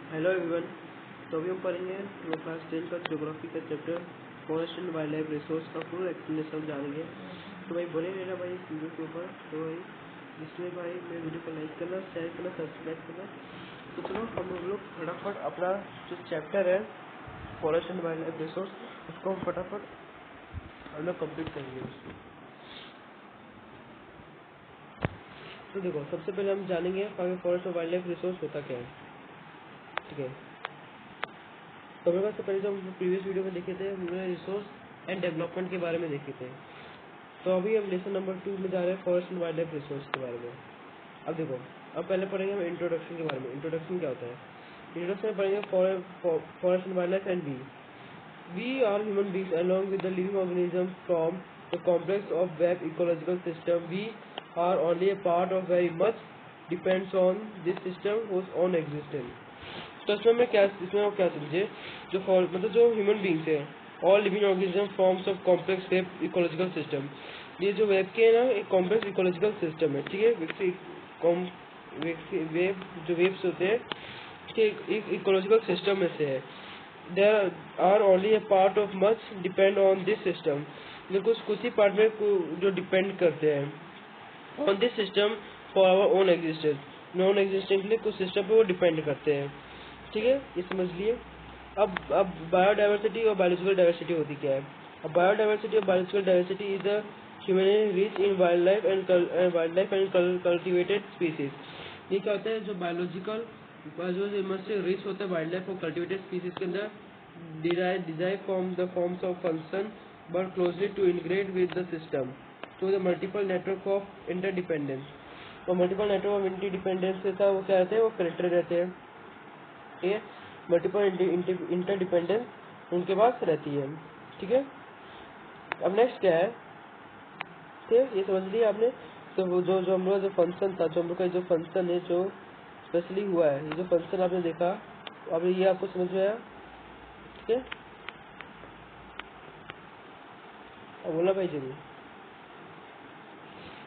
Hello everyone. तो अभी हम पढ़ेंगे क्लास 10 का ज्योग्राफी का chapter forest and wildlife resource का फुल एक्सप्लेनेशन जानेंगे। तो भाई बने रहना भाई इस वीडियो के ऊपर। तो भाई इसमें भाई मेरे वीडियो को लाइक करना, शेयर करना, सब्सक्राइब करना। तो चलो हम लोग फटाफट अपना जो चैप्टर है forest and wildlife resource उसको हम फटाफट हम लोग कम्प्लीट करेंगे उसको। तो देखो, सबसे पहले हम जानेंगे फॉरेस्ट और वाइल्ड लाइफ रिसोर्स होता क्या है। ठीक है, तो मेरे पास से पहले जो हम प्रीवियस वीडियो में देखे थे हमने रिसोर्स एंड डेवलपमेंट के बारे में देखे थे। तो अभी हम लेसन नंबर 2 में जा रहे हैं forest and wildlife resource के बारे में। अब देखो, अब पहले पढ़ेंगे हम इंट्रोडक्शन के बारे में। इंट्रोडक्शन क्या होता है? इंट्रोडक्शन में पढ़ेंगे forest and wildlife and we are human beings along with the living organisms from the complex of web ecological system. We are only a part of very much depends on this system whose own existence. तो इसमें आप क्या समझे, जो मतलब जो human beings है all living organism forms of complex web ecological system. ये जो वेब के है ना, एक कॉम्प्लेक्स इकोलॉजिकल सिस्टम है। ठीक है, वेब जो वेब्स होते हैं एक इकोलॉजिकल सिस्टम में से है। There are only a part of much depend on this system. ये कुछ ही पार्ट में जो डिपेंड करते हैं on this system for our own existence. Non existence लिए कुछ सिस्टम पे वो डिपेंड करते हैं। ठीक है, ये समझ लिए। अब बायोडाइवर्सिटी और बायोलॉजिकल डाइवर्सिटी होती क्या है? अब बायोडाइवर्सिटी और biological diversity is the human rich in wild life and cultivated species. ये क्या होता है? जो बायोलॉजिकल जो से रिच होता है वाइल्ड लाइफ और कल्टिवेटेड स्पीसीज के अंदर derive from the forms of function but closely to integrate with the system through the multiple network of interdependence. और मल्टीपल नेटवर्क ऑफ इंटरडिपेंडेंस से वो क्या रहते हैं? वो कनेक्टेड रहते हैं। ठीक है, मल्टीपल इंटरडिपेंडेंस उनके पास रहती है। ठीक है, अब नेक्स्ट क्या है? ठीक है, ये समझ लिया आपने। तो वो जो हम लोग जो फंक्शन था, जो हम लोग का जो फंक्शन है जो स्पेशली हुआ है, ये जो फंक्शन आपने देखा, अब ये आपको समझ में आया? ठीक है, अब बोला भाई जरूर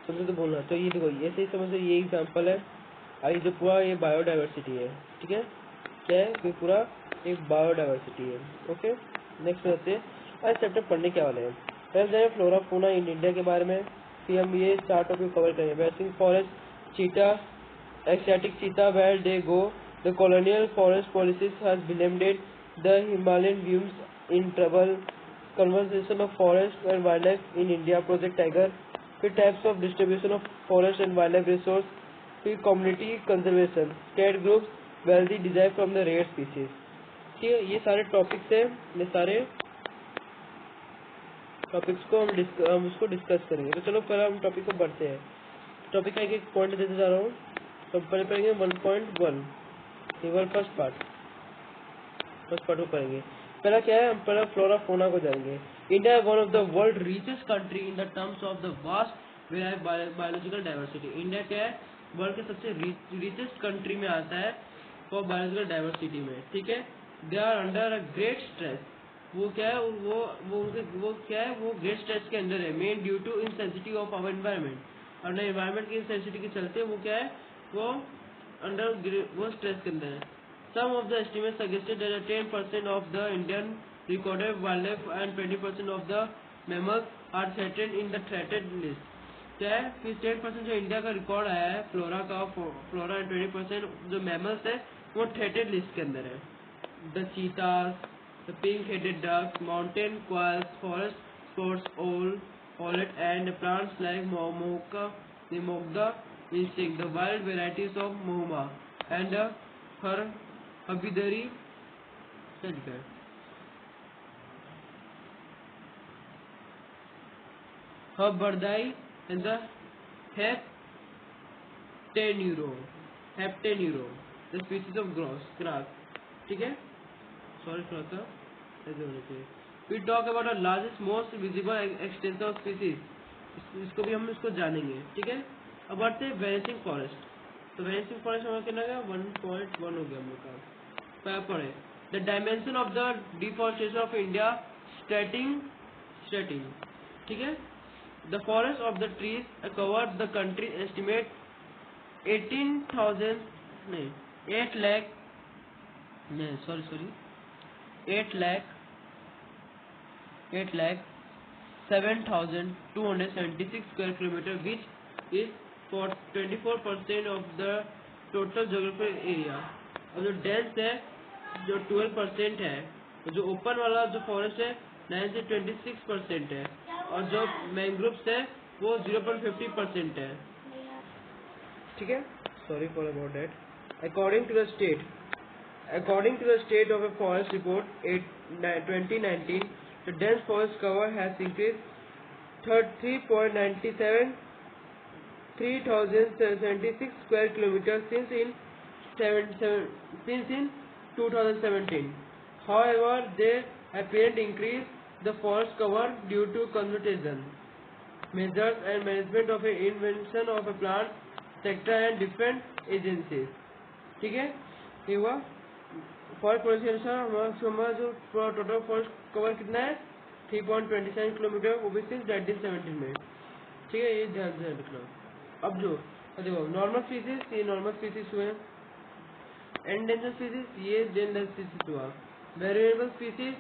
समझे तो बोलना। तो ये देखो, ऐसे ही समझो, ये एग्जाम्पल है। ये जो पूरा ये बायोडाइवर्सिटी है। ठीक है, क्या है? ये पूरा एक बायोडाइवर्सिटी है। ओके, नेक्स्ट रहते हैं आज चैप्टर पढ़ने क्या वाले हैं। पहले जाए फ्लोरा फोना इन इंडिया के बारे में। फिर हम ये 4 टॉपिक कवर करेंगे। Wasting forest cheetah, Asiatic cheetah, where they go, the colonial forest policies has blamed the Himalayan yews in trouble, conservation of forest and wildlife in India, Project Tiger, फिर types of distribution of forest and wildlife resource, फिर community conservation, cat groups wealthy desire from the rare species. ठीक है, ये सारे topics हैं। ये सारे topics को हम उसको डिस्कस करेंगे। तो चलो पहले हम टॉपिक को बढ़ते हैं। टॉपिक का एक पॉइंट देते जा रहा हूँ। तो पहले पढ़ेंगे 1.1, केवल फर्स्ट पार्ट को पढ़ेंगे। पहला क्या है? हम पहला फ्लोरा फोना को जानेंगे। इंडिया है one of the world richest country in the terms of the vast biological diversity. India क्या है? वर्ल्ड के सबसे रिचेस्ट कंट्री में आता है फॉर बायोलॉजिकल डाइवर्सिटी में। ठीक है, they are under a great stress. वो क्या है? वो क्या है? वो ग्रेट स्ट्रेस के अंदर है, main due to insensitive of our environment. और एनवायरमेंट की इनसेंसिटिव के चलते वो क्या है? वो वो स्ट्रेस के अंदर है। Some of the estimates suggested that 10% of the Indian recorded wildlife and 20% of the mammals are threatened in the threatened list. क्या है? फिर 10% जो इंडिया का रिकॉर्ड आया है फ्लोरा एंड 20% जो मैमल्स है वो थ्रेटेड लिस्ट के अंदर है। The cheetahs, the pink headed duck, mountain quails, forest sports owl and plants like मोगदा insect, the wild varieties of mohoma and her Habidari Sedgwick, Habardai and the Heptenuro, the species of grass. ठीक है, sorry थोड़ा सा ऐसे होना चाहिए। We talk about the largest most visible extension of species, इसको भी हम इसको जानेंगे। ठीक है, अब बढ़ते हैं वेनिसिंग फॉरेस्ट। तो वेनिसिंग फॉरेस्ट हमारा कितना गया? 1.1 हो गया हम लोग का। पढ़े the dimension of the deforestation of India स्टेटिंग। ठीक है, the forest of the trees cover the country estimate 8 lakh नहीं sorry 8,07,276 square kilometer, which is for 24% of the total geographical area. और जो डेंस है जो 12% है, तो जो ओपन वाला जो फॉरेस्ट है 9 से 26% है, और जो मैंग्रोव्स है वो 0.50% है। ठीक है, sorry for about that. According to the State of a Forest Report 2019, the dense forest cover has increased 3,076 square kilometers since in 2017. However, there apparent increase the forest cover due to conservation measures and management of a invention of a plant sector and different agencies. ठीक है, ये हुआ forest policy के अनुसार हमारा जो total forest cover कितना है 3.27 किलोमीटर, वो भी सिर्फ 1917 में। ठीक है, ये ध्यान से रखना। अब जो देखो नॉर्मल स्पीसीज, ये नॉर्मल स्पीसीज हुए, एंडेंजर स्पीसीज ये एंडेंजर स्पीसीज हुआ, variable species,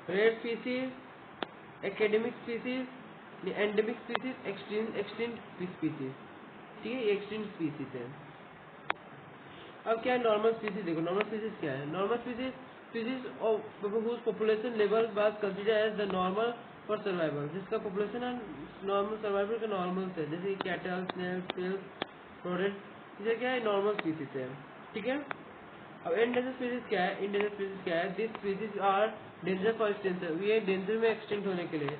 rare species, academic species, endemic species, extinct species. ठीक है, ये एक्सटिंक्ट स्पीसीज है। अब क्या है नॉर्मल स्पीसीज, देखो नॉर्मल स्पीसीज क्या है। Normal species whose population level was considered as the normal for survival, जिसका पॉपुलेशन नॉर्मल सर्वाइवल का नॉर्मल है, जैसे कैटल, स्नेल्स, रोडेंट, ये क्या है नॉर्मल स्पीसीज है। ठीक है, अब एंडेंजर स्पीसीज क्या है, एंडेंजर स्पीसीज क्या है, this species are danger for extinction, ये डेंजर में एक्सटिंक्ट होने के लिए।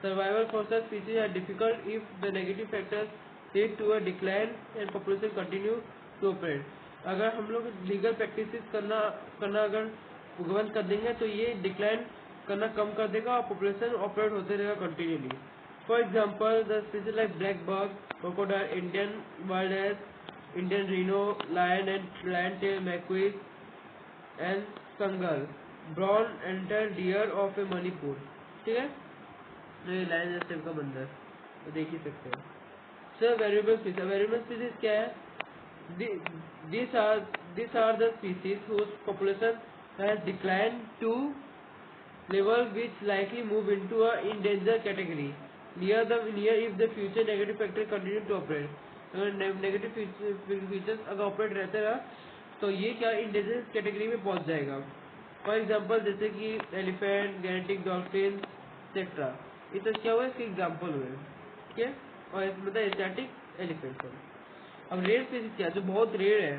Survival for such species are difficult if the negative factors lead to a decline and population continue to operate. अगर हम लोग लीगल प्रैक्टिस करना अगर बंद कर देंगे तो ये डिक्लाइन करना कम कर देगा और पॉपुलेशन ऑपरेट होते रहेगा continually. For example the species like black bug, crocodile, Indian wild ass, Indian rhino, lion and lion tail macaques and कंगल, brown enter deer of a Manipur. ठीक है, ये लायन एस टाइप का बंदर तो देख ही सकते हैं। सर वेरिएबल स्पीसीज क्या है, these are the species whose population has declined to level which likely move into a endangered category near if the future negative factor continue to operate। अगर negative features अगर operate रहते रहा तो ये क्या endanger category में पहुंच जाएगा। फॉर एग्जांपल जैसे कि एलिफेंट, गैनेटिक डॉल्फिन एक्सेट्रा, ये तो क्या हुआ इसके एग्जांपल हुए। ठीक है, और मतलब एशियाटिक एलिफेंट। अब रेयर स्पीसीज क्या है, जो बहुत रेयर है,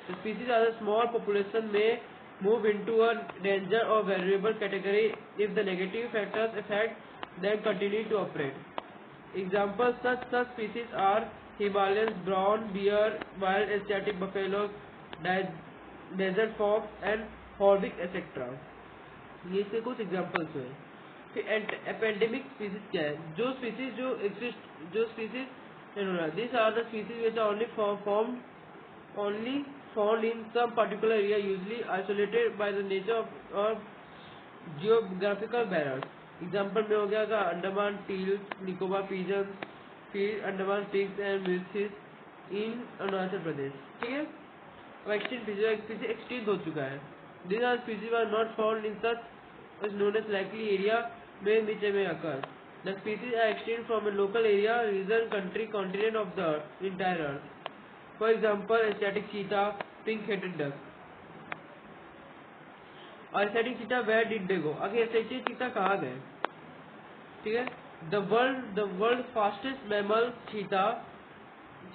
तो स्पीसीज आर स्मॉल पॉपुलेशन में मूव इनटू अ डेंजर और variable category if the negative factors affect them continue to operate. Example such species are Himalayan brown bear, wild Asiatic buffalo, desert fox and hornbill etcetera. ये इसके कुछ examples हुए। फिर एपेंडेमिक species क्या है, जो species these are the species which are only found in some particular area, usually isolated by the nature or geographical barriers। Example में हो गया था अंडमान टील्स, निकोबार पिजन, फिर अंडमान पिग्स एंड मिर्चिस इन अरुणाचल प्रदेश। ठीक है, अब एक्सटिंक्ट हो चुका है। These are species are not found in such as known as likely area में which may occur। The species are extinct from a local area, region, country, continent of the entire earth। For example, Asiatic cheetah, pink-headed duck। और Asiatic cheetah where did they go? आगे Asiatic cheetah कहाँ गए? ठीक है, the world fastest mammal cheetah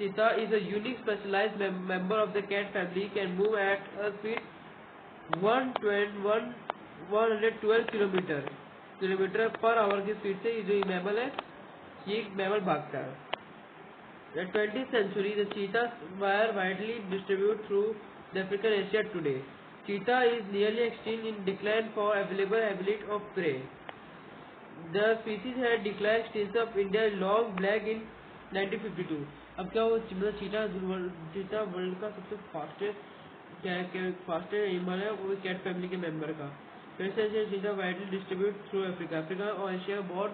is a unique specialized member of the cat family, can move at a speed 112 kilometre per hour की speed से ये जो mammal है, ये मैमल भागता है। In 20th century, the cheetahs were widely distributed through the African Asia today. Cheetah is nearly extinct in decline for available habitat of prey. The species had declined extinction of India long black in 1952। अब क्या वो चीता world का सबसे fastest animal है, वो cat family के member का। Cheetah widely distribute through Africa और एशिया बहुत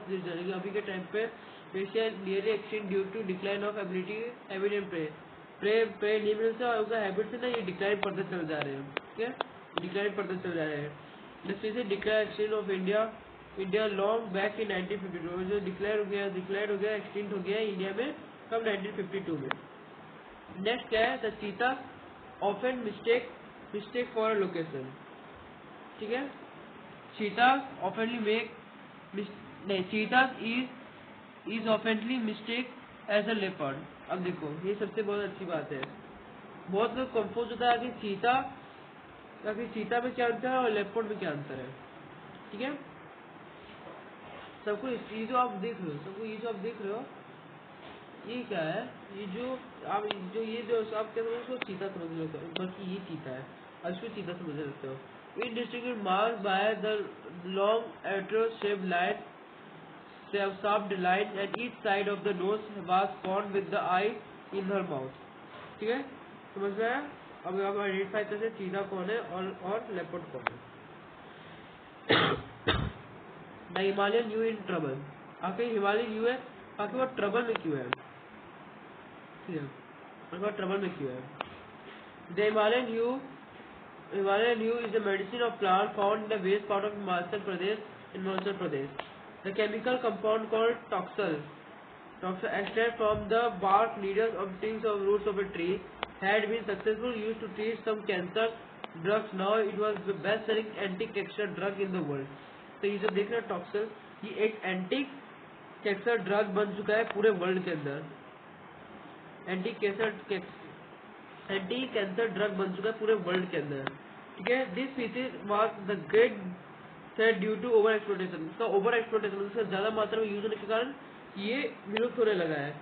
अभी के टाइम पे Asia nearly extinct due to decline of ability habit and prey नहीं मिलता और उनका हैबिट से ना ये डिक्लाइन पड़ते चल जा रहे हैं। ठीक है, डिक्लाइन पड़ते चल जा रहे हैं। The species decline of India long back in 1952, जो डिक्लेयर हो गया एक्सटिंक्ट हो गया इंडिया में कब 1952 में। नेक्स्ट क्या है, द चीता ऑफन मिस्टेक फॉर लोकेशन, ठीक है। Cheetah oftenly cheetah is oftenly mistake as a leopard. अब देखो ये सबसे बहुत अच्छी बात है, बहुत लोग कंफ्यूज होता है कि चीता में क्या अंतर है और लेपर्ड में क्या अंतर है, ठीक है। सबको ये जो आप देख रहे हो ये क्या है, ये जो आप कहते हो उसको चीता समझ लेते हो, बल्कि ये चीता है, अब इसको चीता समझ लेते हो। It distinguished marked by the long arrow-shaped line, sharp lines at each side of the nose was formed with the eye in her mouth, ठीक है, समझ में आया। अब आप आइडेंटिफाई करते चीता कौन है और लेपर्ड कौन है। The Himalayan you in trouble, आखिर हिमालयन यू है, आखिर वो ट्रबल में क्यों है, ठीक है, ट्रबल में क्यों है। The Himalayan yew is a medicinal plant found in the west part of Himachal Pradesh. The chemical compound called toxal extract from the bark, needles of twigs or roots of a tree had been successfully used to treat some cancer drugs. Now it was the best-selling anti-cancer drug in the world. तो ये जो देख रहे हैं टॉक्सल, ये एक anti cancer drug बन चुका है पूरे वर्ल्ड के अंदर, एंटी कैंसर ड्रग बन चुका है पूरे वर्ल्ड के अंदर, ठीक है। This species was the great threat due to over exploitation, इसका ओवर एक्सप्लोटेशन, इसका ज्यादा मात्रा में यूज होने के कारण ये विलुप्त होने लगा है।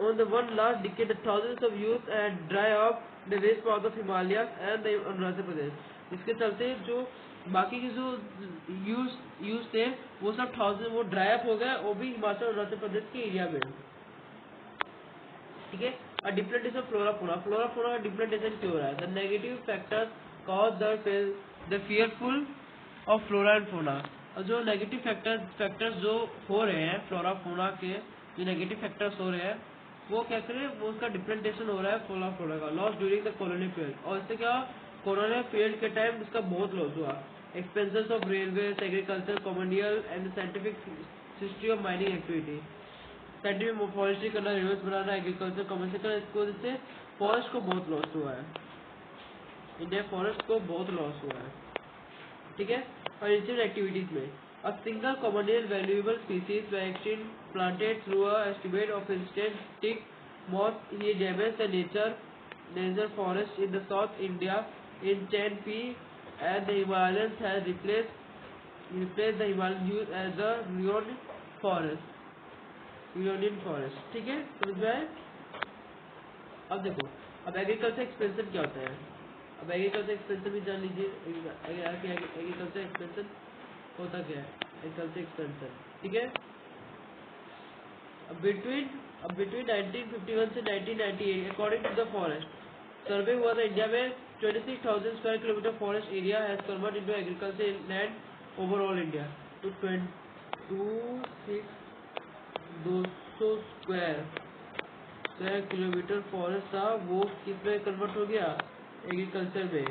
On the one last decade, the thousands of youths had dry off the west part of Himalayas and the Arunachal Pradesh. इसके चलते जो बाकी के जो यूज थे वो सब वो ड्राई अप हो गए, वो भी हिमाचल और अरुणाचल प्रदेश के एरिया में, ठीक है। डिप्रेडेशन फ्लोरा का डिप्रेडेशन क्यों हो रहा है। The negative factors cause the fearful of flora and fauna, और जो नेगेटिव फैक्टर्स जो हो रहे हैं फ्लोरा फौना के, जो नेगेटिव फैक्टर्स हो रहे हैं वो क्या करें, वो उसका डिप्रेडेशन हो रहा है फ्लोरा का loss during the colonial period, और इससे क्या कॉलोनियल पीरियड के टाइम इसका बहुत लॉस हुआ। Expenses of railway, agriculture, commercial and scientific history of mining activity, scientific forestry करना, रिवर्स बनाना, एग्रीकल्चर, कमर्शियल करना, इसको वजह से फॉरेस्ट को बहुत लॉस हुआ है, इंडिया फॉरेस्ट को बहुत लॉस हुआ है, ठीक है। और इंस्टेंट एक्टिविटीज में a single commercial valuable species were extinct planted through a estimate of instant tick moth, he damage the nature forest in the south India in 10p and the Himalayans has replaced the Himalayan use as a Union forest, ठीक है, समझ में आए। अब देखो, अब agriculture expansion क्या होता है, अब एग्रीकल्चर एक्सपेंशन भी जान लीजिए। एग्रीकल्चर एक्सपेंशन होता क्या है, एग्रीकल्चर एक्सपेंशन, ठीक है। अब बिटवीन 1951 से 1998 according to the forest survey हुआ था, इंडिया में 26,000 square kilometre forest area has convert into agriculture land overall India. तो 200 स्क्वायर किलोमीटर फॉरेस्ट था, वो किस में कन्वर्ट हो गया, एग्रीकल्चर में।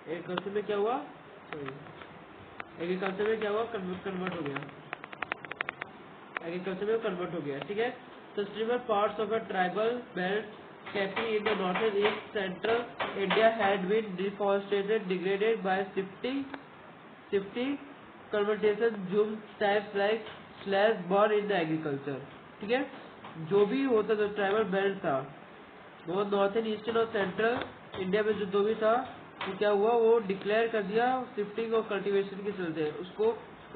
एग्रीकल्चर में क्या हुआ, एग्रीकल्चर में क्या हुआ, कन्वर्ट हो गया, एग्रीकल्चर में कन्वर्ट हो गया, ठीक है। Sustainable parts of a tribal belt keeping in the northern east central India had been deforested, degraded by shifting convertation zoom types like slash burn in the agriculture, ठीक है। जो भी होता था ट्राइबल बेल्ट था वो नॉर्थन ईस्टर्न और central India में जो भी था वो क्या हुआ, वो डिक्लेयर कर दिया शिफ्टिंग और कल्टीवेशन के चलते उसको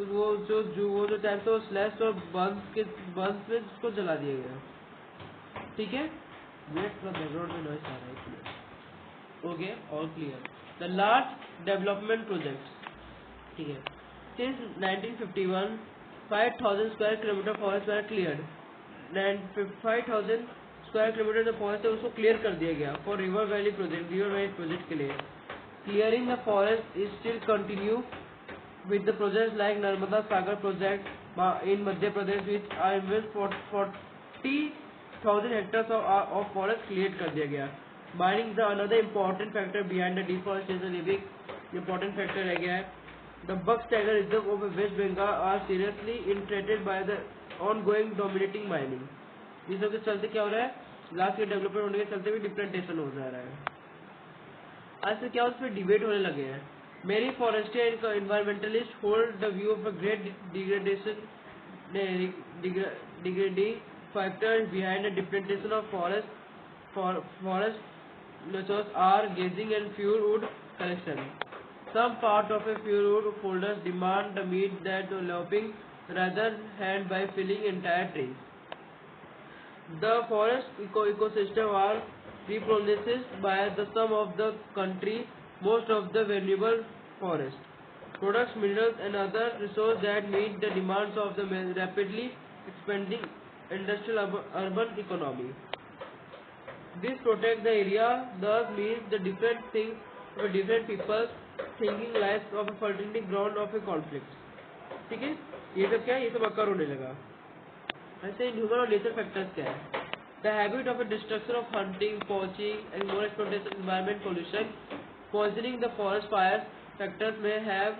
वो जो टाइम था वो स्लैश और बंस में उसको जला दिया गया, ठीक है। वेट फ्रॉम बैकग्राउंड में नॉइस आ रहा है, ओके, और clear. The large development projects, ठीक है। सिंस 1951 5,000 स्क्वायर किलोमीटर फॉरेस्ट वर क्लियर्ड, 5,000 स्क्वायर किलोमीटर जो फॉरेस्ट है उसको क्लियर कर दिया गया फॉर रिवर वैली प्रोजेक्ट के लिए। Clearing the forest is still continue with the projects like Narmada Sagar project in Madhya Pradesh, which are 40,000 hectares of forest cleared कर दिया गया। Mining is another important factor behind the deforestation. ये भी important factor रह गया है. The Bucks Tiger Reserve of West Bengal are seriously threatened by the ongoing dominating mining. ये सब के चलते क्या हो रहा है, लास्ट ईयर डेवलपमेंट होने के चलते भी डिप्रेंटेशन हो जा रहा है. आज से क्या उस पर डिबेट होने लगे हैं. Many forestry and environmentalists hold the view of a great degrading factors behind the depletion of forest resources are grazing and fuelwood collection. Some part of a fuelwood holders demand the meat that lopping rather than by filling entire trees. The forest ecosystem are reproduced by the sum of the country most of the valuable forest products, minerals and other resources that meet the demands of the rapidly expanding industrial urban economy. This protects the area, thus means the different things for different people thinking lives of a fertility ground of a conflict. ठीक है, ये सब क्या है, ये सब occur होने लगा. ऐसे ह्यूमन और नेचर फैक्टर्स क्या है. The habit of a destruction of hunting, poaching and more exploitation, environment pollution, poisoning the forest fires factors may have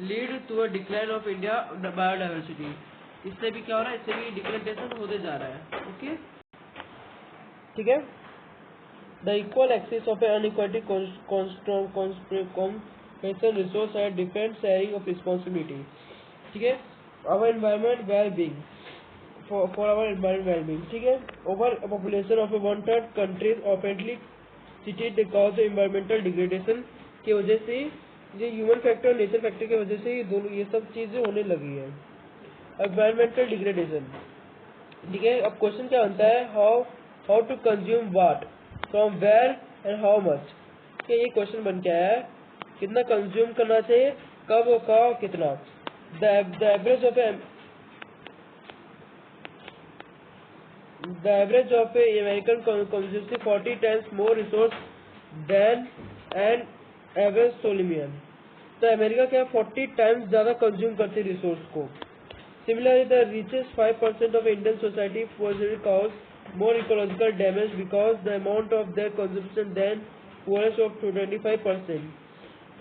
lead to a decline of India biodiversity. इससे भी क्या हो रहा है, इससे भी डिग्रेडेशन होते जा रहा है. ओके, ठीक है. The equal access of an unequality compensation resource and different sharing of responsibility. ठीक है. Our environment well-being. For our environment well-being, ठीक है. Over a population of a one-third countries oftenly cited because of environmental degradation की वजह से, ये human factor और nature factor की वजह से ये दोनों ये सब चीजें होने लगी है. एनवायरमेंटल डिग्रेडेशन, ठीक है. अब क्वेश्चन क्या बनता है, how to consume what, from where and how much. क्या ये क्वेश्चन बन के आया है, कितना कंज्यूम करना चाहिए, कब और कहाँ और कितना. The average of a American consumes 40 times more resource than an average Solomon. तो अमेरिका क्या 40 टाइम्स ज़्यादा कंज्यूम करती है रिसोर्स को. Similarly, the richest 5% of Indian society cause more ecological damage because the amount of their consumption than poorest of 25%.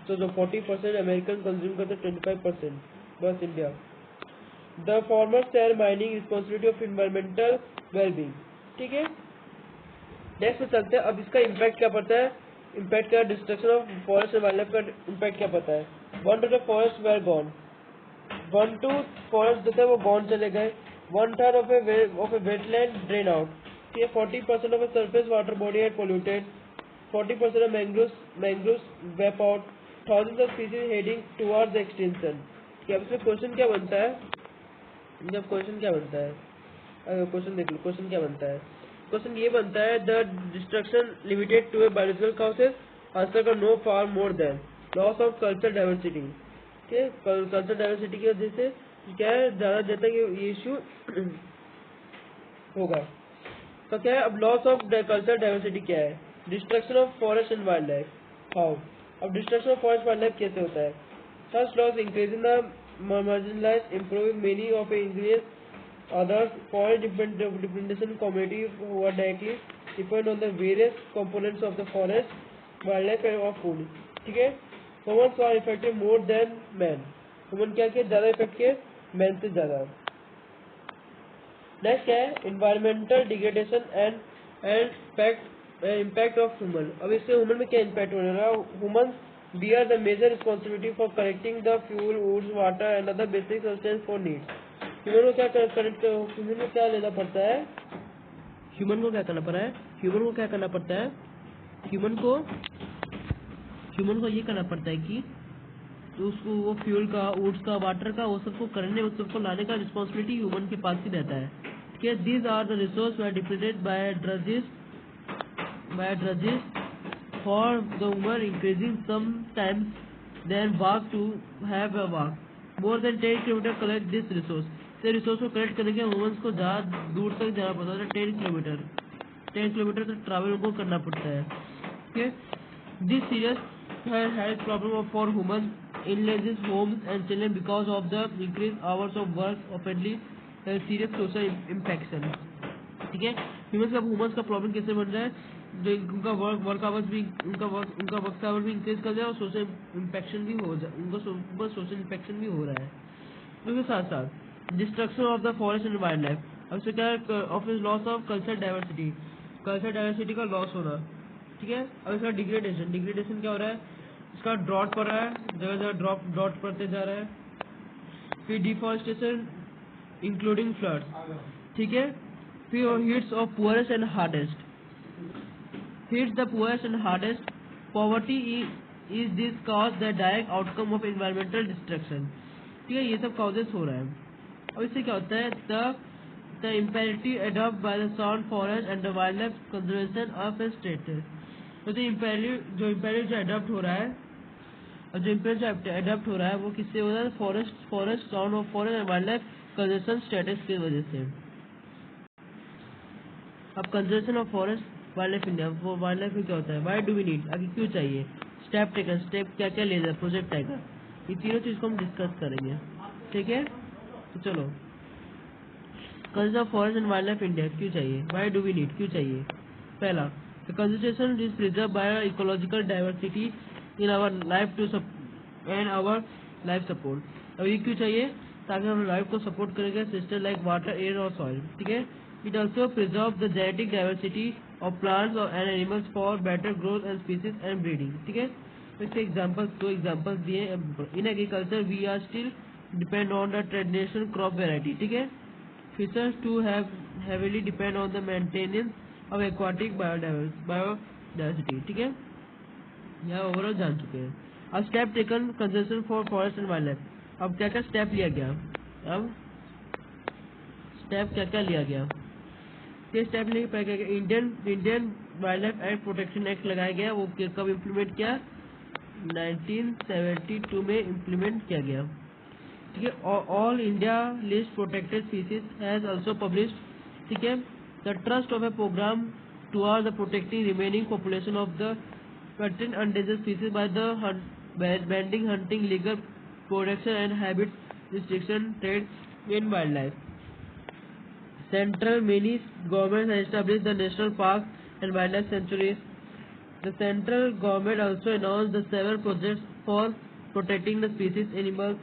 तो जो 40% American consume करते 25% बस India. The former share mining responsibility of environmental well-being. ठीक है. Next में चलते हैं. अब इसका इम्पैक्ट क्या पड़ता है, इम्पैक्ट क्या, destruction of forest and wildlife का इम्पैक्ट क्या पड़ता है. 1/3 of forest were gone. 1/2 forest जो थे वो गॉन चले गए. 1/3 of a wetland drain out. ठीक है. 40% of a surface water body है polluted. 40% of mangroves wiped out. Thousands of species heading towards extinction. अब इसमें क्वेश्चन क्या बनता है, जब क्वेश्चन क्या बनता है, क्वेश्चन देख लो. क्वेश्चन क्या बनता है, क्वेश्चन ये बनता है, the destruction limited to a biological causes. Answer का no far more than loss of culture diversity. ठीक है. कल्चर डाइवर्सिटी की वजह से क्या है, ज़्यादा देर तक ये इशू होगा. तो क्या है, अब लॉस ऑफ कल्चर डाइवर्सिटी क्या है, destruction of forest and wildlife. How. अब destruction of forest wildlife कैसे होता है. First loss increasing the marginalized, improving many of the ingredients. Others, forest dependent community who are directly depend on the various components of the forest, wildlife and of food. ठीक है. Humans are affected more than men. Human क्या ज़्यादा effect किए man से ज़्यादा. Next क्या है, environmental degradation and impact of human. अब इससे ह्यूमन में क्या इम्पैक्ट हो रहा है. Human bear the major responsibility for collecting the fuel, woods, water and other basic substance for needs. Human को क्या लेना पड़ता है, ह्यूमन को क्या करना पड़ा है, ह्यूमन को क्या करना पड़ता है, ह्यूमन को ये करना पड़ता है कि तो उसको वो फ्यूल का, वुड्स का, वाटर का, वो सबको करने, उस सबको लाने का रिस्पॉन्सिबिलिटी ह्यूमन के पास ही रहता है. ठीक है. These are the resource were depleted by ड्रजेस for the woman increasing sometimes then walk to have a walk. More than 10 kilometer collect this resource. से रिसोर्स को कलेक्ट करने के वुमेन्स को ज़्यादा दूर तक जाना पड़ता है. 10 किलोमीटर तक ट्रैवल उनको करना पड़ता है. ठीक है. This serious health problem for women illnesses, homes and children because of the increased hours of work, openly serious social infection. ठीक है. वुमेन्स का प्रॉब्लम कैसे बन रहा है, जो उनका वर्क आवर्स भी उनका वर्क आवर भी इंक्रीज कर दिया और सोशल इम्पैक्शन भी हो जाए, उनको सोशल इम्पैक्शन भी हो रहा है। उसके साथ साथ destruction of the forest and wildlife, अब से क्या है, office loss of culture diversity का लॉस होना, ठीक है। अब इसका डिग्रेडेशन क्या हो रहा है, इसका ड्रॉट पड़ रहा है, जगह जगह ड्रॉट पड़ते जा रहा है। फिर डिफॉरेस्टेशन इंक्लूडिंग फ्लड्स, ठीक है। फिर hits of poorest and hardest, hits the poorest and hardest. Poverty is this cause the direct outcome of environmental destruction, ठीक है। ये सब causes हो रहा है। अब इससे क्या होता है, the imperative adopted by the sound forest and the wildlife conservation of a state, तो imperative जो अडॉप्ट हो रहा है और जो imperative अडॉप्ट हो रहा है वो किससे हो रहा है, forest sound of forest and wild life conservation status की वजह से। अब conservation of forest wildlife India, वो वाइल्ड लाइफ में क्या होता है, वाई डू वी नीड, आगे क्यों चाहिए, स्टेप टेकन, स्टेप क्या क्या ले जाए, प्रोजेक्ट टाइगर, ये तीनों चीज को हम डिस्कस करेंगे, ठीक है। तो चलो, conservation of forest and wildlife India क्यों चाहिए, वाई डू वी नीड, क्यों चाहिए। पहला, the conservation is preserve by ecological diversity in our life to and our life support. अब ये क्यों चाहिए, ताकि हम लाइफ को सपोर्ट करेंगे सिस्टम लाइक वाटर, एयर और सॉइल, ठीक है। It also preserves the genetic diversity of plants and animals for better growth and species and breeding, ठीक है। तो इसके दो एग्जांपल्स दिए। In agriculture we are still depend on the traditional crop variety, ठीक है। Fishers too have heavily depend on the maintenance of aquatic biodiversity, ठीक है। यहाँ ओवरऑल जान चुके हैं। अब step taken conservation for forest and wildlife, अब क्या क्या स्टेप लिया गया, अब स्टेप क्या क्या लिया गया, स्टेप लेके पाया गया, Indian wild life and protection act लगाया गया, वो कब इम्प्लीमेंट किया, 1972 में इम्प्लीमेंट किया गया, ठीक है। All India list protected species has also published, ठीक है। The trust of a programme towards the protecting remaining population of the certain endangered species by the banning hunting, legal protection and habit restriction, trade in wildlife. Central many governments have established the national parks and wildlife sanctuaries. The central government also announced the several projects for protecting the species animals.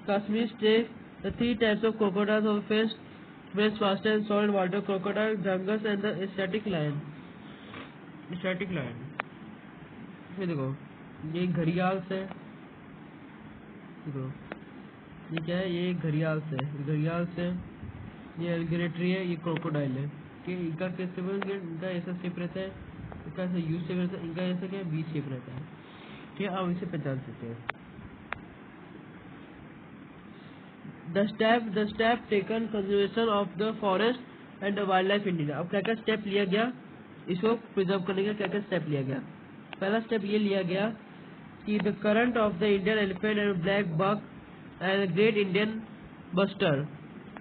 Kashmir state the 3 types of crocodiles of fresh, water and salt water crocodile, jungles and the Asiatic lion. ये देखो, ये घड़ियाल से, देखो ये क्या है, ये घड़ियाल से, ये एल्गेरेटरी है, ये क्रोकोडाइल है, कि इनका कैसे बोलेंगे, इनका ऐसा शेप रहता है, इनका ऐसा यू शेप रहता है, इनका ऐसा क्या बी शेप रहता है, ठीक है। आप इसे पहचान सकते हैं। The step taken conservation of the forest and the wild life in India, अब क्या क्या स्टेप लिया गया, इसको प्रिजर्व करने का क्या क्या स्टेप लिया गया। पहला स्टेप ये लिया गया कि the current of the Indian elephant and blackbuck and great Indian bustard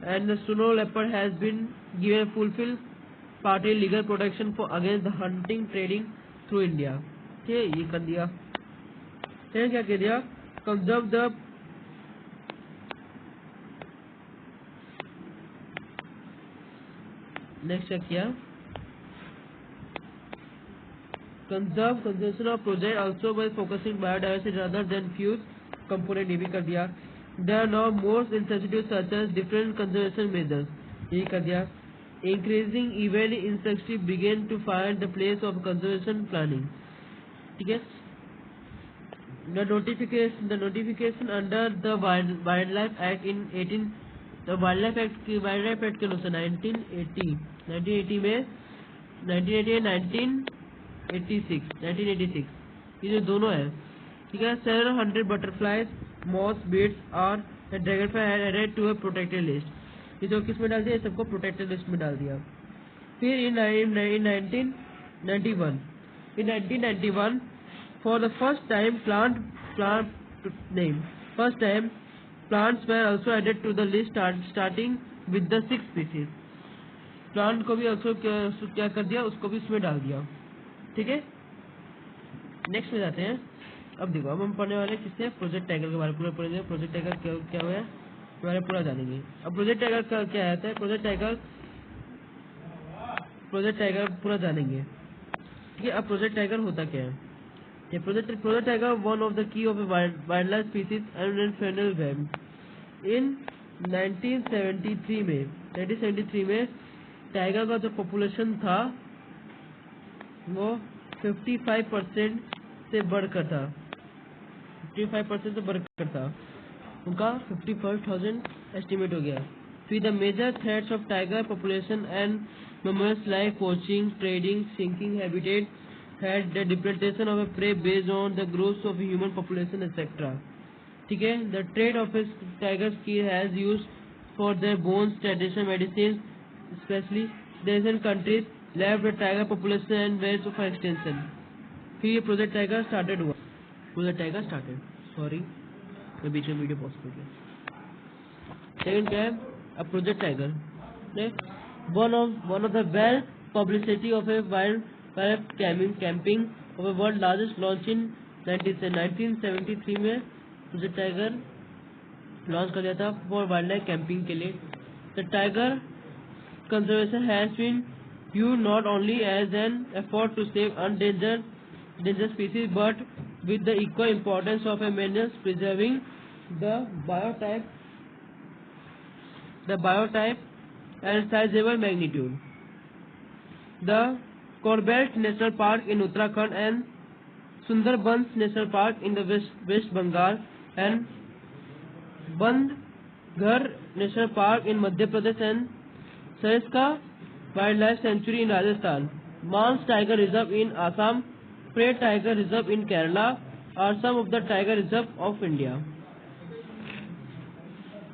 and the snow leopard has been given fulfil party legal protection for against the hunting trading through India, ठीक है, ये कर दिया। फिर क्या कर दिया, conserve the next क्या किया, conservation of project also by focusing biodiversity rather than few component, ये भी कर दिया। There are now more initiatives such as different conservation measures, ये कर दिया। Increasing even insects begin to find the place of conservation planning, ठीक है। The notification under the Wildlife Act in 18, the Wildlife Act के अनुसार 1980 में 1986 ये जो दोनों है, ठीक है। 700 बटरफ्लाइज, मॉस, बीट्स और dragonfly added to a protected list, ये जो किस में डाल दिया, सबको प्रोटेक्टेड लिस्ट में डाल दिया। फिर in 1991 for the first time plants were also added to the list starting with the 6 species, plant को भी also क्या कर दिया, उसको भी इसमें डाल दिया, ठीक है। नेक्स्ट में जाते हैं। अब देखो, अब हम पढ़ने वाले किससे, प्रोजेक्ट टाइगर के बारे में पूरा पढ़ेंगे। प्रोजेक्ट टाइगर क्या हुआ है हमारे पूरा जानेंगे। अब प्रोजेक्ट टाइगर का क्या आता है, प्रोजेक्ट टाइगर पूरा जानेंगे। ठीक है। अब प्रोजेक्ट टाइगर होता क्या है? ये Project Tiger one of the key of wildlife species and federal web in 1973 में टाइगर का जो पॉपुलेशन था वो 55% से बढ़कर था, 55% से बढ़कर था, उनका 51,000 एस्टिमेट हो गया। फिर the major threats of tiger population and memorials like poaching, trading, shrinking habitat had the depredation of a prey based on the growth of human population etc. ठीक है। The trade of a tiger's skin has used for their bones, traditional medicines, especially the Asian countries left the tiger population and ways of extension. फिर ये Project tiger started हुआ, project tiger started, sorry मैं बीच में video pause कर दिया। Second क्या है? अब project Tiger one of the well publicity of a wild camping of a world largest launch in 1973 में प्रोजेक्ट टाइगर लॉन्च कर दिया था फॉर वाइल्ड लाइफ कैंपिंग के लिए। The tiger conservation has been viewed not only as an effort to save endangered species but with the equal importance of a means preserving the biotype and sizable magnitude. The Corbett National Park in Uttarakhand and Sundarbans National Park in the West Bengal and Bandghar National Park in Madhya Pradesh and Sariska Wildlife Sanctuary in Rajasthan, Mans Tiger Reserve in Assam, Prey Tiger Reserve in Kerala are some of the tiger reserves of India.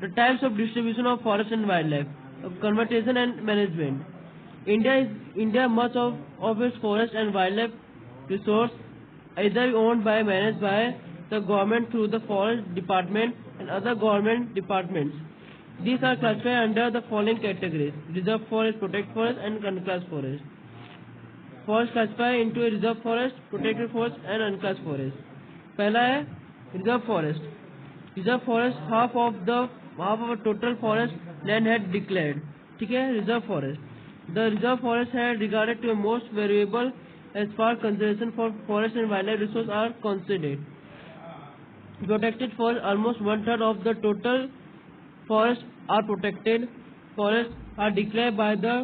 The types of distribution of forest and wildlife, conservation and management. India much of its forest and wildlife resource either owned by managed by the government through the forest department and other government departments. These are classified under the following categories: reserve forest, protected forest, and unclassed forest. Forest classified into a reserve forest, protected forest, and unclassed forest. पहला है reserve forest. Reserve forest half of a total forest land had declared. ठीक है, reserve forest. The reserve forest had regarded to a most valuable as far conservation for forest and wildlife resources are considered. Protected forest almost 1/3 of the total forests are protected. Forests are declared by the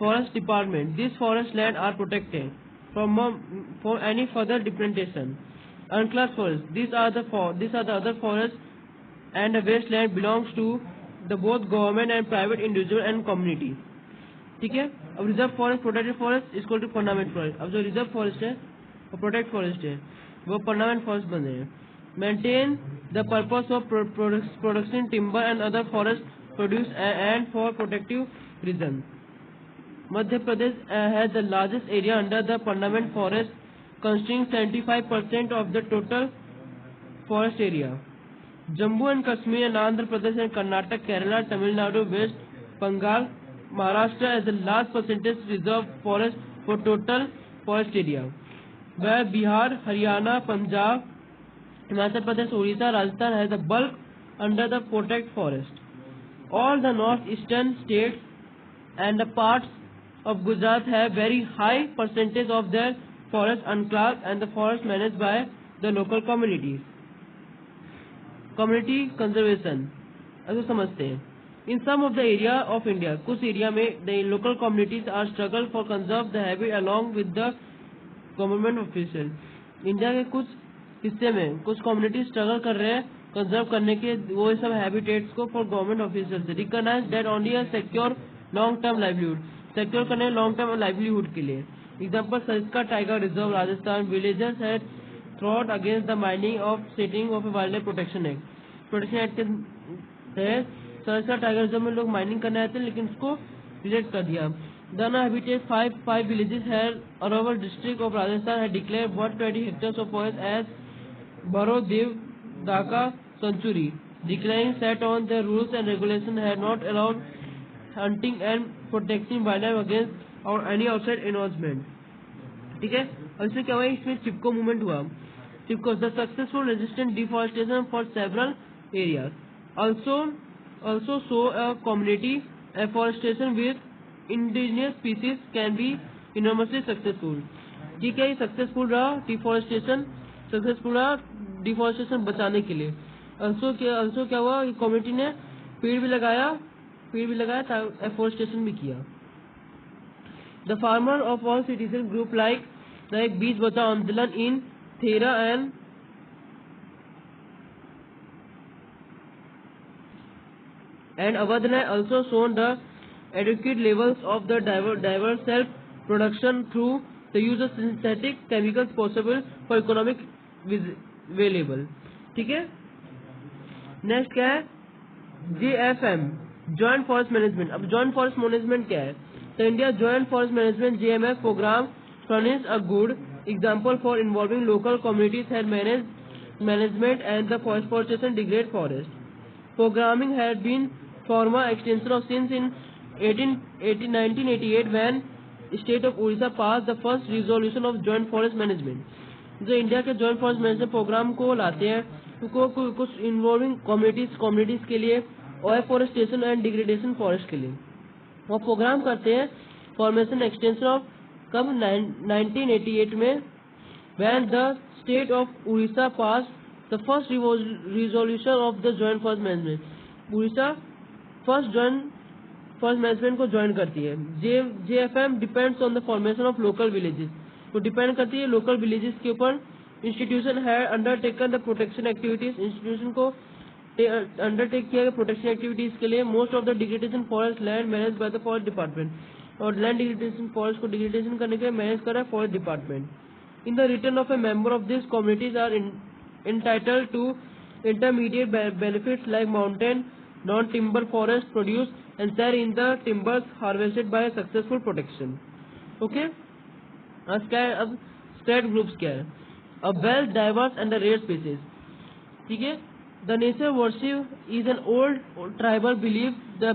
forest department. These forest land are protected from any further depredation. Unclassed forests. These are the other forests and the wasteland belongs to the both government and private individual and community. ठीक है। अब reserve forest, protected forest equal to permanent forest. अब जो reserve forest है और protect forest है वो permanent forest बन रहे हैं। Maintain the purpose of production timber and other forest produce and for protective reason. Madhya Pradesh has the largest area under the permanent forest consisting 75% of the total forest area. Jammu and Kashmir and Andhra Pradesh and Karnataka, Kerala, Tamil Nadu, West Bengal, Maharashtra has a large percentage reserve forest for total forest area, where Bihar, Haryana, Punjab, Himachal Pradesh, Orissa, Rajasthan has a bulk under the protected forest. All the northeastern states and the parts of Gujarat have very high percentage of their forest unclassed and the forest managed by the local communities. Community conservation ऐसे समझते हैं। In some of the area of India, कुछ area में the local communities are struggle for conserve the habit along with the government official. India के कुछ हिस्से में कुछ कम्युनिटी स्ट्रगल कर रहे हैं कंजर्व करने के वो सब हैबिटेट्स को फॉर गवर्नमेंट ऑफिसर्स से। Recognise that only a secure long term livelihood, secure करने लॉन्ग टर्म लाइवलीहुड के लिए। Example Sariska tiger reserve Rajasthan, villagers had throat against the mining of setting of wildlife protection act. Protection act के Sariska tiger reserve में लोग mining करने आए थे लेकिन उसको रिजेक्ट कर दिया। Dana habitat five villages here Araval district of Rajasthan had declared 120 hectares of forest as Bharodev Dhaka sanctuary. Declaring set on the rules and regulations had not allowed hunting and protecting wildlife against or any outside encroachment. ठीक है, और इसमें क्या हुआ, इसमें Chipko movement हुआ। Chipko the successful resistant deforestation for several areas also show a community afforestation with indigenous species can be enormously successful. ये क्या सक्सेसफुल रहा डिफॉरेस्टेशन, बचाने के लिए। अल्सो क्या हुआ, कम्युनिटी ने पेड़ भी लगाया एफोरेस्टेशन भी किया। The farmer of all citizen group like बीज बचाओ आंदोलन इन थेरा and Awadh also shown the adequate levels of the diverse self-production through the use of synthetic chemicals possible for economic available। ठीक है, नेक्स्ट क्या है, JFM जॉइंट फॉरेस्ट मैनेजमेंट। अब joint forest management क्या है, तो India joint forest management JMF programme furnish a good example for involving local communities and management and the forestation degrade forest. Programming had been former extension of since in 1988 when state of Odisha passed the first resolution of joint forest management। जो India के joint forest management programme को लाते हैं तो कुछ involving communities के लिए और forestation and degradation forest के लिए वो प्रोग्राम करते हैं। फॉर्मेशन एक्सटेंशन ऑफ कब 1988 में when the state of Odisha passed the first resolution of the joint forest management। Orissa first joint forest management को ज्वाइन करती है। JFM depends on the formation of local villages, तो depend करती है local villages के ऊपर। इंस्टीट्यूशन है undertaken the protection activities, institution को अंडरटेक किया गया प्रोटेक्शन एक्टिविटीज के लिए। Most of the degradation forest land manage by the forest department, और लैंड डिग्रेडेशन फॉरेस्ट को डिग्रेडेशन करने के लिए मैनेज कर रहा है forest department. In the return of a member of this communities are entitled to intermediate benefits like mountain non-timber forest produce and share in the timbers harvested by successful protection। Okay, अब spread groups क्या है, a well diverse and a rare species। ठीक है, the nature worship is an old tribal belief the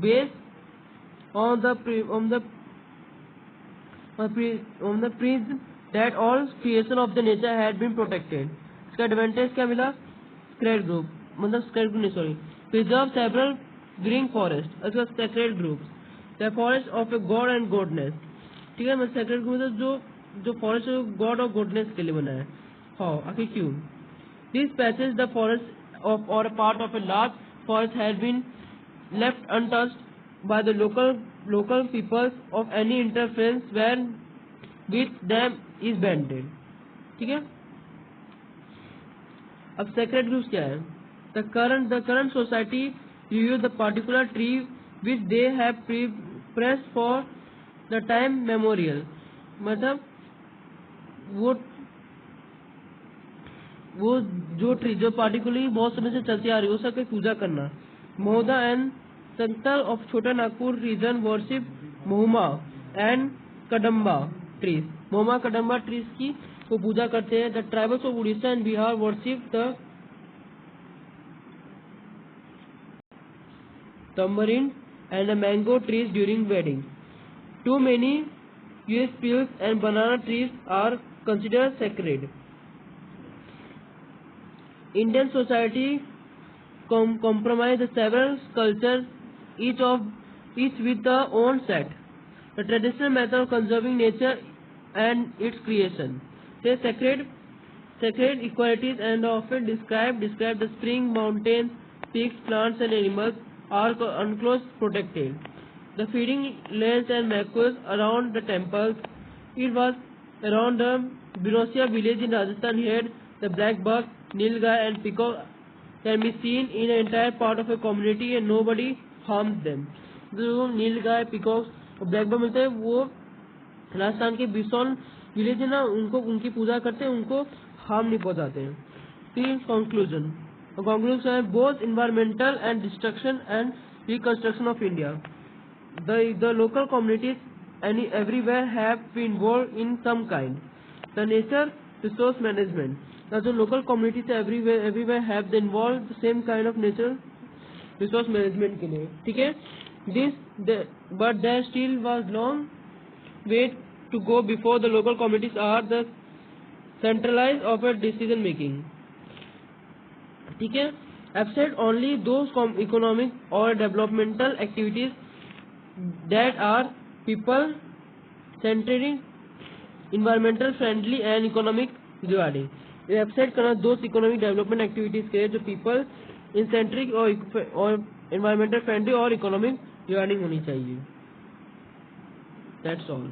based on the premise that all creation of the nature had been protected। इसका advantage क्या मिला, sacred group preserve several green forest. अच्छा, sacred groups the forest of a god and goddess. ठीक है, मतलब sacred group जो forest god और goddess के लिए बना है। हाउ, आखिर क्यों, this passage the forest of और part of a large forest has been left untouched by the local peoples of any interference when with them is banned। ठीक है, अब सेक्रेड ग्रुप्स क्या है, the current society use the particular tree which they have pressed for the time memorial। मतलब वो जो tree जो particularly बहुत समय से चलती आ रही है उसकी पूजा करना। Mohda and Santhal of Chota Nagpur region worship mahua and kadamba trees, mahua kadamba trees की वो पूजा करते हैं। The tribals of Orissa and Bihar worship the tamarind and the mango trees during wedding। Too many US peels and banana trees are considered sacred। Indian society comprise the several cultures, each with their own set, the traditional method of conserving nature and its creation। They sacred equalities and often describe the spring, mountains, peaks, plants and animals are enclosed protected। The feeding lands and meadows around the temples, it was around the Binosia village in Rajasthan here, the black buck, nilgai and peacock can be seen in an entire part of a community and nobody harms them। जो नीलगाय peacock और black buck मिलते हैं वो राजस्थान के बिसौन village है ना, उनको उनकी पूजा करते हैं, उनको हार्म नहीं पहुंचाते हैं। फिर कंक्लूजन है both environmental and destruction and reconstruction of India. The local communities and everywhere have been involve in some kind. The nature resource management, जो local communities everywhere have the involve the same kind of nature resource management के लिए। ठीक है, but there still was long way to go before the local communities are the centralized of a decision making। ठीक है, absent only those economic or developmental activities that are people centered, environmental friendly and economic rewarding। Website करना दोस्त economic development activities के जो people in centric और environmental friendly और economic rewarding होनी चाहिए। That's all.